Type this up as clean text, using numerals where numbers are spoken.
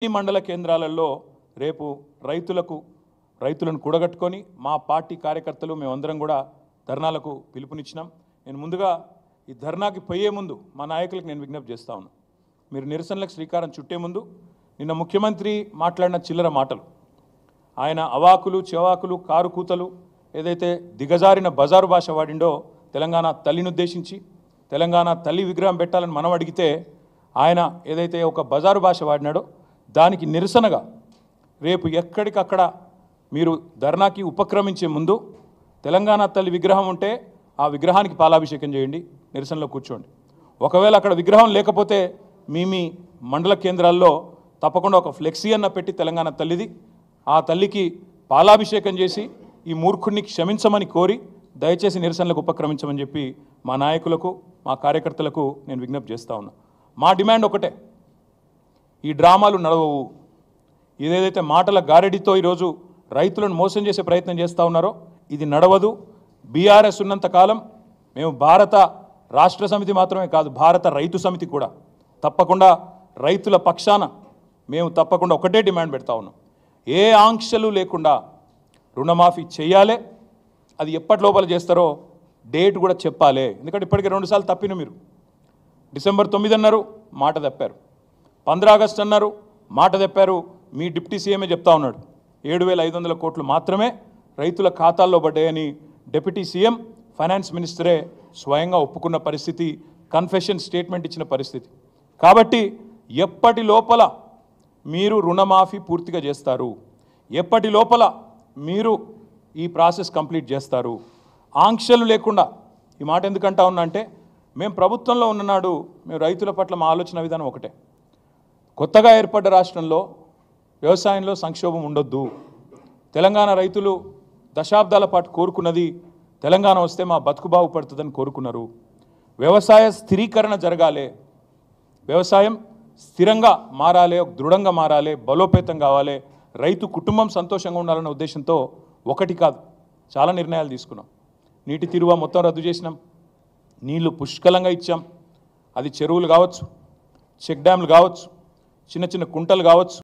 ఈ మండల కేంద్రాలలో రేపు రైతులను కూడగట్టుకొని మా పార్టీ కార్యకర్తలు మేమందరం కూడా ధర్నాలకు పిలుపునిచ్చినాం. నేను ముందుగా ఈ ధర్నాకి పోయే ముందు మా నాయకులకు నేను విజ్ఞప్తి చేస్తా ఉన్నాను. మీరు నిరసనలకు శ్రీకారం చుట్టే ముందు నిన్న ముఖ్యమంత్రి మాట్లాడిన చిల్లర మాటలు, ఆయన అవాకులు చెవాకులు కారు కూతలు ఏదైతే దిగజారిన బజారు భాష వాడిండో తెలంగాణ తల్లిని ఉద్దేశించి తెలంగాణ తల్లి విగ్రహం పెట్టాలని మనం అడిగితే ఆయన ఏదైతే ఒక బజారు భాష వాడినాడో దానికి నిరసనగా రేపు ఎక్కడికక్కడ మీరు ధర్నాకి ఉపక్రమించే ముందు తెలంగాణ తల్లి విగ్రహం ఉంటే ఆ విగ్రహానికి పాలాభిషేకం చేయండి, నిరసనలో కూర్చోండి. ఒకవేళ అక్కడ విగ్రహం లేకపోతే మీ మండల కేంద్రాల్లో తప్పకుండా ఒక ఫ్లెక్సీ అన్న పెట్టి తెలంగాణ తల్లిది ఆ తల్లికి పాలాభిషేకం చేసి ఈ మూర్ఖుడిని క్షమించమని కోరి దయచేసి నిరసనలకు ఉపక్రమించమని చెప్పి మా నాయకులకు మా కార్యకర్తలకు నేను విజ్ఞప్తి చేస్తూ ఉన్నా. మా డిమాండ్ ఒకటే, ఈ డ్రామాలు నడవవు. ఏదైతే మాటల గారెడితో ఈరోజు రైతులను మోసం చేసే ప్రయత్నం చేస్తూ ఉన్నారో ఇది నడవదు. బీఆర్ఎస్ ఉన్నంత కాలం మేము భారత రాష్ట్ర సమితి మాత్రమే కాదు, భారత రైతు సమితి కూడా తప్పకుండా రైతుల పక్షాన మేము తప్పకుండా ఒకటే డిమాండ్ పెడతా ఉన్నాం. ఏ ఆంక్షలు లేకుండా రుణమాఫీ చేయాలి. అది ఎప్పటి లోపల చేస్తారో డేట్ కూడా చెప్పాలి. ఎందుకంటే ఇప్పటికే 2 సార్లు తప్పిన మీరు. డిసెంబర్ 9 అన్నారు, మాట తప్పారు. 15 ఆగస్టు అన్నారు, మాట తప్పారు. మీ డిప్యూటీ సీఎంఏ చెప్తా ఉన్నాడు 7,500 కోట్లు మాత్రమే రైతుల ఖాతాల్లో పడ్డాయని డిప్యూటీ సీఎం ఫైనాన్స్ మినిస్టరే స్వయంగా ఒప్పుకున్న పరిస్థితి, కన్ఫెషన్ స్టేట్మెంట్ ఇచ్చిన పరిస్థితి. కాబట్టి ఎప్పటి లోపల మీరు రుణమాఫీ పూర్తిగా చేస్తారు, ఎప్పటి లోపల మీరు ఈ ప్రాసెస్ కంప్లీట్ చేస్తారు, ఆంక్షలు లేకుండా. ఈ మాట ఎందుకంటా ఉన్నా అంటే మేము ప్రభుత్వంలో ఉన్ననాడు మేము రైతుల పట్ల మా ఆలోచన విధానం ఒకటే, కొత్తగా ఏర్పడ్డ రాష్ట్రంలో వ్యవసాయంలో సంక్షోభం ఉండొద్దు. తెలంగాణ రైతులు దశాబ్దాల పాటు కోరుకున్నది తెలంగాణ వస్తే మా బతుకు బాగుపడుతుందని కోరుకున్నారు. వ్యవసాయ స్థిరీకరణ జరగాలి, వ్యవసాయం స్థిరంగా మారాలి, దృఢంగా మారాలి, బలోపేతం కావాలి, రైతు కుటుంబం సంతోషంగా ఉండాలన్న ఉద్దేశంతో ఒకటి కాదు చాలా నిర్ణయాలు తీసుకున్నాం. నీటి తీరువ మొత్తం రద్దు చేసినాం, నీళ్లు పుష్కలంగా ఇచ్చాం. అది చెరువులు కావచ్చు, చెక్ డ్యామ్లు కావచ్చు, చిన్న చిన్న కుంటలు కావచ్చు,